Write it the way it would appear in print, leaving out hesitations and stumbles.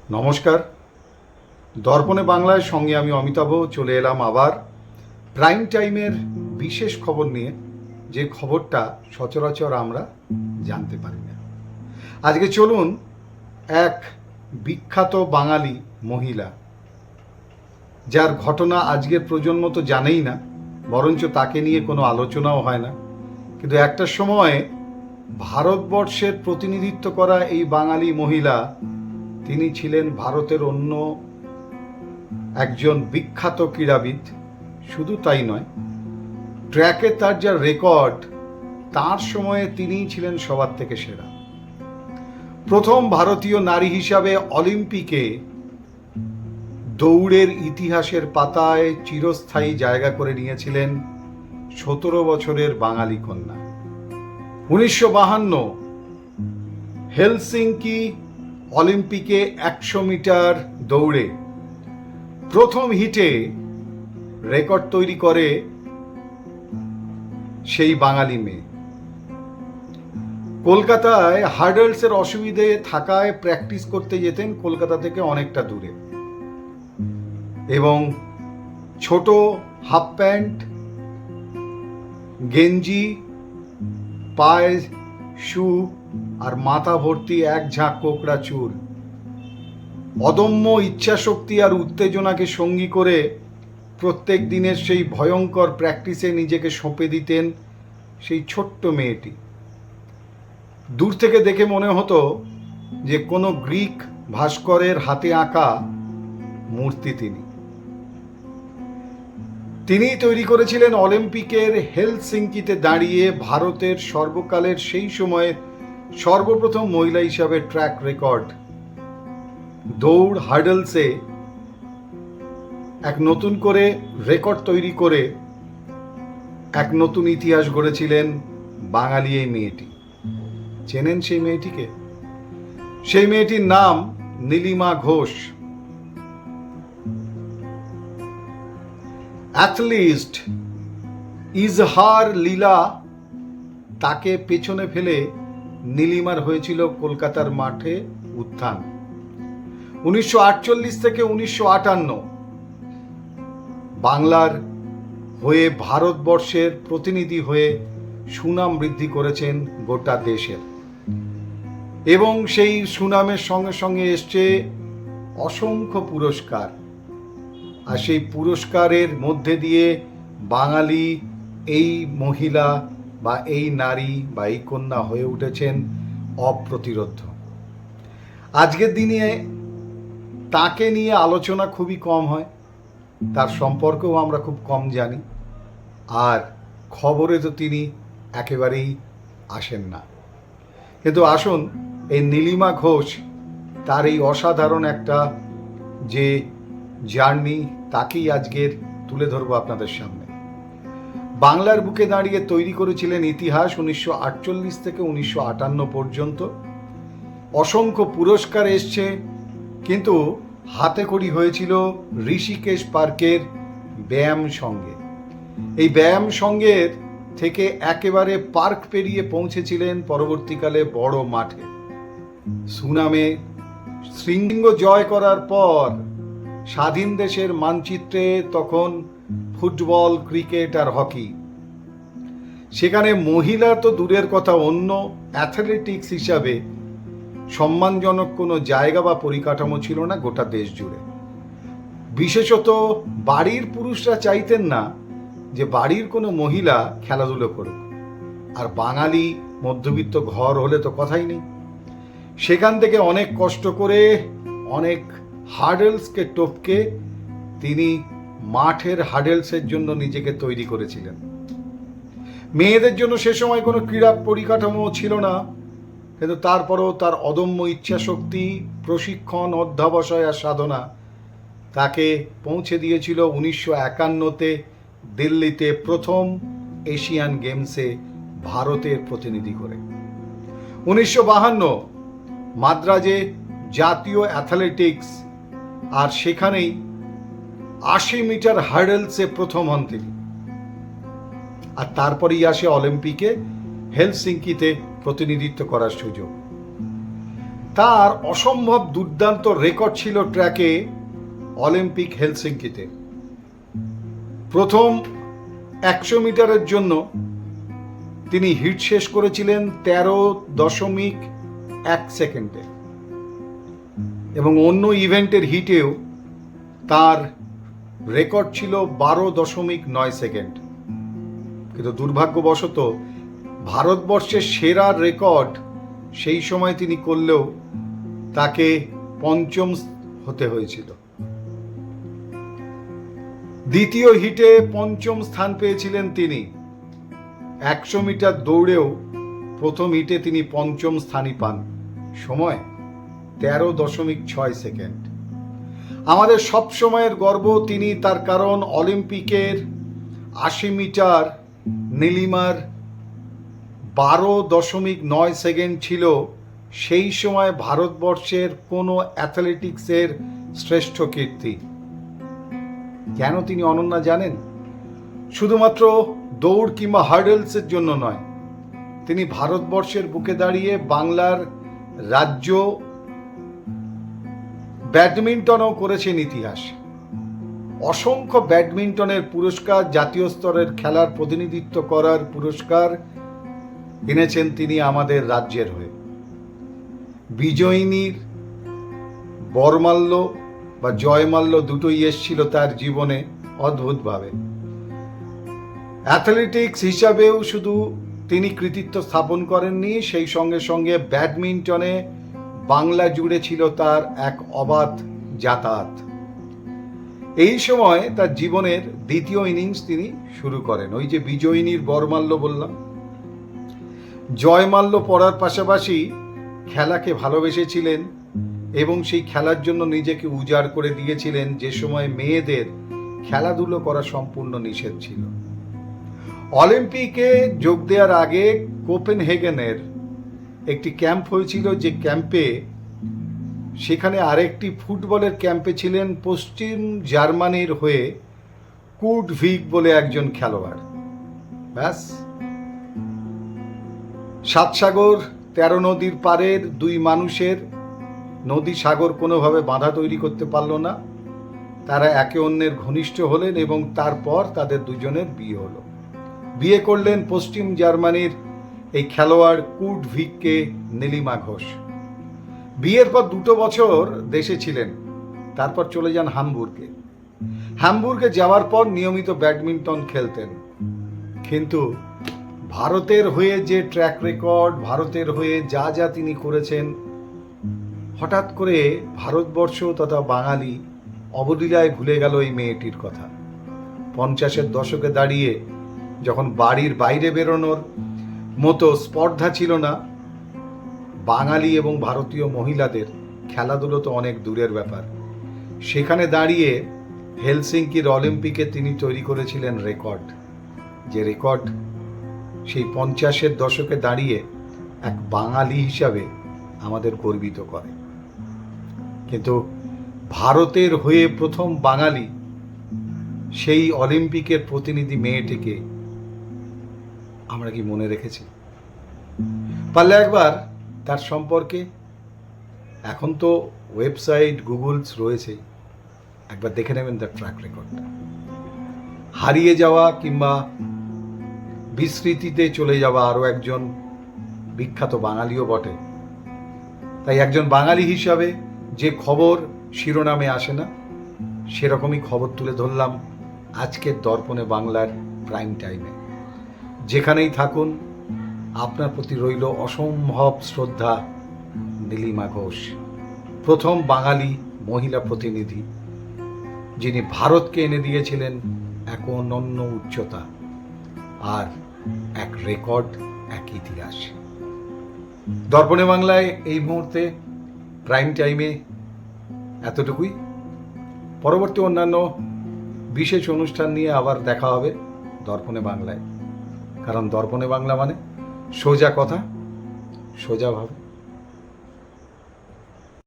নমস্কার। দর্পণে বাংলার সঙ্গে আমি অমিতাভ চলে এলাম আবার প্রাইম টাইমের বিশেষ খবর নিয়ে, যে খবরটা সচরাচর আমরা জানতে পারি না। আজকে চলুন এক বিখ্যাত বাঙালি মহিলা, যার ঘটনা আজকের প্রজন্ম তো জানেই না, বরঞ্চ তাকে নিয়ে কোনো আলোচনাও হয় না, কিন্তু একটা সময়ে ভারতবর্ষের প্রতিনিধিত্ব করা এই বাঙালি মহিলা, তিনি ছিলেন ভারতের অন্য একজন বিখ্যাত ক্রীড়াবিদ। শুধু তাই নয়, ট্র্যাকে তার যা রেকর্ড, তার সময়ে তিনিই ছিলেন সবার থেকে সেরা। প্রথম ভারতীয় নারী হিসাবে অলিম্পিকে দৌড়ের ইতিহাসের পাতায় চিরস্থায়ী জায়গা করে নিয়েছিলেন 17 বছরের বাঙালি কন্যা। 1952 হেলসিঙ্কি অলিম্পিকে 100 মিটার দৌড়ে প্রথম হিটে রেকর্ড তৈরি করে সেই বাঙালি মেয়ে। কলকাতায় হার্ডেলসের অসুবিধে থাকায় প্র্যাকটিস করতে যেতেন কলকাতা থেকে অনেকটা দূরে, এবং ছোট হাফ প্যান্ট, গেঞ্জি, পায়ে শু আর মাথা ভর্তি এক ঝাঁক কোকড়া চুল, অদম্য ইচ্ছাশক্তি আর উত্তেজনাকে সঙ্গী করে প্রত্যেক দিনের সেই ভয়ঙ্কর প্র্যাকটিসে নিজেকে সঁপে দিতেন সেই ছোট্ট মেয়েটি। দূর থেকে দেখে মনে হতো যে কোনো গ্রিক ভাস্করের হাতে আঁকা মূর্তি। তিনিই তৈরি করেছিলেন অলিম্পিকের হেলসিঙ্কিতে দাঁড়িয়ে ভারতের সর্বকালের সেই সময়ের সর্বপ্রথম মহিলা হিসাবে ট্র্যাক রেকর্ড। দৌড় হার্ডেলসে এক নতুন করে রেকর্ড তৈরি করে এক নতুন ইতিহাস গড়েছিলেন বাঙালি এই মেয়েটি। চেনেন সেই মেয়েটিকে? সেই মেয়েটির নাম নীলিমা ঘোষ। অ্যাথলিস্ট ইজহার লীলা, তাকে পেছনে ফেলে নীলিমার হয়েছিল কলকাতার মাঠে উত্থান। 1948 থেকে 1958 বাংলার হয়ে ভারতবর্ষের প্রতিনিধি হয়ে সুনাম বৃদ্ধি করেছেন গোটা দেশের, এবং সেই সুনামের সঙ্গে সঙ্গে এসছে অসংখ্য পুরস্কার। আর সেই পুরস্কারের মধ্যে দিয়ে বাঙালি এই মহিলা বা এই নারী বা এই কন্যা হয়ে উঠেছেন অপ্রতিরোধ্য। আজকের দিনে তাকে নিয়ে আলোচনা খুবই কম হয়, তার সম্পর্কেও আমরা খুব কম জানি, আর খবরে তো তিনি একেবারেই আসেন না। কিন্তু আসুন, এই নীলিমা ঘোষ, তার এই অসাধারণ একটা যে জার্নি, তাকেই আজকের তুলে ধরবো আপনাদের সামনে। বাংলার বুকে দাঁড়িয়ে তৈরি করেছিলেন ইতিহাস 1948 থেকে 1958 পর্যন্ত। অসংখ্য পুরস্কার এসছে, কিন্তু হাতে খড়ি হয়েছিল ঋষিকেশ পার্কের ব্যায়াম সঙ্গে। এই ব্যায়াম সঙ্গের থেকে একেবারে পার্ক পেরিয়ে পৌঁছেছিলেন পরবর্তীকালে বড় মাঠে। সুনামে শৃঙ্গ জয় করার পর স্বাধীন দেশের মানচিত্রে তখন ফুটবল, ক্রিকেট আর হকি, সেখানে মহিলা তো দূরের কথা, অন্য অ্যাথলেটিক্স হিসাবে সম্মানজনক কোনো জায়গা বা পরিকাঠামো ছিল না গোটা দেশ জুড়ে। বিশেষত বাড়ির পুরুষরা চাইতেন না যে বাড়ির কোনো মহিলা খেলাধুলো করুক, আর বাঙালি মধ্যবিত্ত ঘর হলে তো কথাই নেই। সেখান থেকে অনেক কষ্ট করে, অনেক হার্ডেলসকে টপকে তিনি মাঠের হার্ডেলসের জন্য নিজেকে তৈরি করেছিলেন। মেয়েদের জন্য সে সময় কোনো ক্রীড়া পরিকাঠামো ছিল না, কিন্তু তারপরেও তার অদম্য ইচ্ছাশক্তি, প্রশিক্ষণ, অধ্যাবসায় আর সাধনা তাকে পৌঁছে দিয়েছিল 1951-তে দিল্লিতে প্রথম এশিয়ান গেমসে ভারতের প্রতিনিধি করে। 1952 মাদ্রাজে জাতীয় অ্যাথলেটিক্স, আর সেখানেই 80 মিটার হার্ডেলসে প্রথম হন তিনি। আর তারপরেই আসে অলিম্পিকে হেলসিঙ্কিতে প্রতিনিধিত্ব করার সুযোগ। তার অসম্ভব দুর্দান্ত রেকর্ড ছিল ট্র্যাকে অলিম্পিক হেলসিঙ্কিতে। প্রথম 100 মিটারের জন্য তিনি হিট শেষ করেছিলেন 13.1 সেকেন্ডে, এবং অন্য ইভেন্টের হিটেও তার রেকর্ড ছিল 12.9 সেকেন্ড। কিন্তু দুর্ভাগ্যবশত ভারতবর্ষের সেরা রেকর্ড সেই সময় তিনি করলেও তাকে পঞ্চম হতে হয়েছিল। দ্বিতীয় হিটে পঞ্চম স্থান পেয়েছিলেন তিনি। 100 মিটার দৌড়েও প্রথম হিটে তিনি পঞ্চম স্থানই পান, সময় 13.6 সেকেন্ড। আমাদের সব সময়ের গর্ব তিনি, তার কারণ অলিম্পিকের 80 মিটার নীলিমার 12.9 সেকেন্ড ছিল সেই সময় ভারতবর্ষের কোনো অ্যাথলেটিক্সের শ্রেষ্ঠ কীর্তি। কেন তিনি অনন্য জানেন? শুধুমাত্র দৌড় কিংবা হার্ডেলসের জন্য নয়, তিনি ভারতবর্ষের বুকে দাঁড়িয়ে বাংলার রাজ্য ব্যাডমিন্টনও করেছেন ইতিহাস। অসংখ্য ব্যাডমিন্টনের পুরস্কার, জাতীয় স্তরের খেলার প্রতিনিধিত্ব করার পুরস্কার এনেছেন তিনি আমাদের রাজ্যের হয়ে। বিজয়িনীর বরমাল্য বা জয়মাল্য দুটোই এসেছিল তার জীবনে অদ্ভুতভাবে। অ্যাথলেটিক্স হিসাবেও শুধু তিনি কৃতিত্ব স্থাপন করেননি, সেই সঙ্গে সঙ্গে ব্যাডমিন্টনে বাংলা জুড়ে ছিল তার এক অবাধ যাতায়াত। এই সময় তার জীবনের দ্বিতীয় ইনিংস তিনি শুরু করেন। ওই যে বিজয়িনীর বরমাল্য বললাম, জয়মাল্য পড়ার পাশাপাশি খেলাকে ভালোবেসেছিলেন এবং সেই খেলার জন্য নিজেকে উজাড় করে দিয়েছিলেন, যে সময় মেয়েদের খেলাধুলো করা সম্পূর্ণ নিষেধ ছিল। অলিম্পিকে যোগ দেওয়ার আগে কোপেনহেগেনের একটি ক্যাম্প হয়েছিল, যে ক্যাম্পে সেখানে আরেকটি ফুটবলের ক্যাম্পে ছিলেন পশ্চিম জার্মানির হয়ে কুর্ট ভিগ বলে একজন খেলোয়াড়। ব্যাস, 7 সাগর 13 নদীর পারের দুই মানুষের নদী সাগর কোনোভাবে বাধা তৈরি করতে পারল না। তারা একে অন্যের ঘনিষ্ঠ হলেন এবং তারপর তাদের দুজনের বিয়ে হলো। বিয়ে করলেন পশ্চিম জার্মানির এই খেলোয়াড় কুর্ট ভিগকে নীলিমা ঘোষ। বিয়ের পর 2 বছর দেশে ছিলেন, তারপর চলে যান হামবুর্গে। হামবুর্গে যাওয়ার পর নিয়মিত ব্যাডমিন্টন খেলতেন। কিন্তু ভারতের হয়ে যে ট্র্যাক রেকর্ড, ভারতের হয়ে যা যা তিনি করেছেন, হঠাৎ করে ভারতবর্ষ তথা বাঙালি অবলীলায় ভুলে গেল এই মেয়েটির কথা। 50-এর দশকে দাঁড়িয়ে যখন বাড়ির বাইরে বেরোনোর মতো স্পর্ধা ছিল না, বাঙালি এবং ভারতীয় মহিলাদের খেলাধুলো তো অনেক দূরের ব্যাপার, সেখানে দাঁড়িয়ে হেলসিঙ্কির অলিম্পিকে তিনি তৈরি করেছিলেন রেকর্ড, যে রেকর্ড সেই 50-এর দশকে দাঁড়িয়ে এক বাঙালি হিসাবে আমাদের গর্বিত করে। কিন্তু ভারতের হয়ে প্রথম বাঙালি সেই অলিম্পিকের প্রতিনিধি মেয়েটিকে আমরা কি মনে রেখেছি? পারলে একবার তার সম্পর্কে, এখন তো ওয়েবসাইট গুগলস রয়েছে, একবার দেখে নেবেন তার ট্র্যাক রেকর্ডটা। হারিয়ে যাওয়া কিংবা বিস্মৃতিতে চলে যাওয়া আরও একজন বিখ্যাত বাঙালিও বটে। তাই একজন বাঙালি হিসাবে যে খবর শিরোনামে আসে না, সেরকমই খবর তুলে ধরলাম আজকের দর্পণে বাংলার প্রাইম টাইমে। যেখানেই থাকুন, আপনার প্রতি রইল অসম্ভব শ্রদ্ধা। নীলিমা ঘোষ, প্রথম বাঙালি মহিলা প্রতিনিধি, যিনি ভারতকে এনে দিয়েছিলেন এক অনন্য উচ্চতা আর এক রেকর্ড, এক ইতিহাস। দর্পণে বাংলায় এই মুহূর্তে প্রাইম টাইমে এতটুকুই। পরবর্তী অন্যান্য বিশেষ অনুষ্ঠান নিয়ে আবার দেখা হবে দর্পণে বাংলায়, কারণ দর্পণে বাংলা মানে সোজা কথা, সোজা ভাব।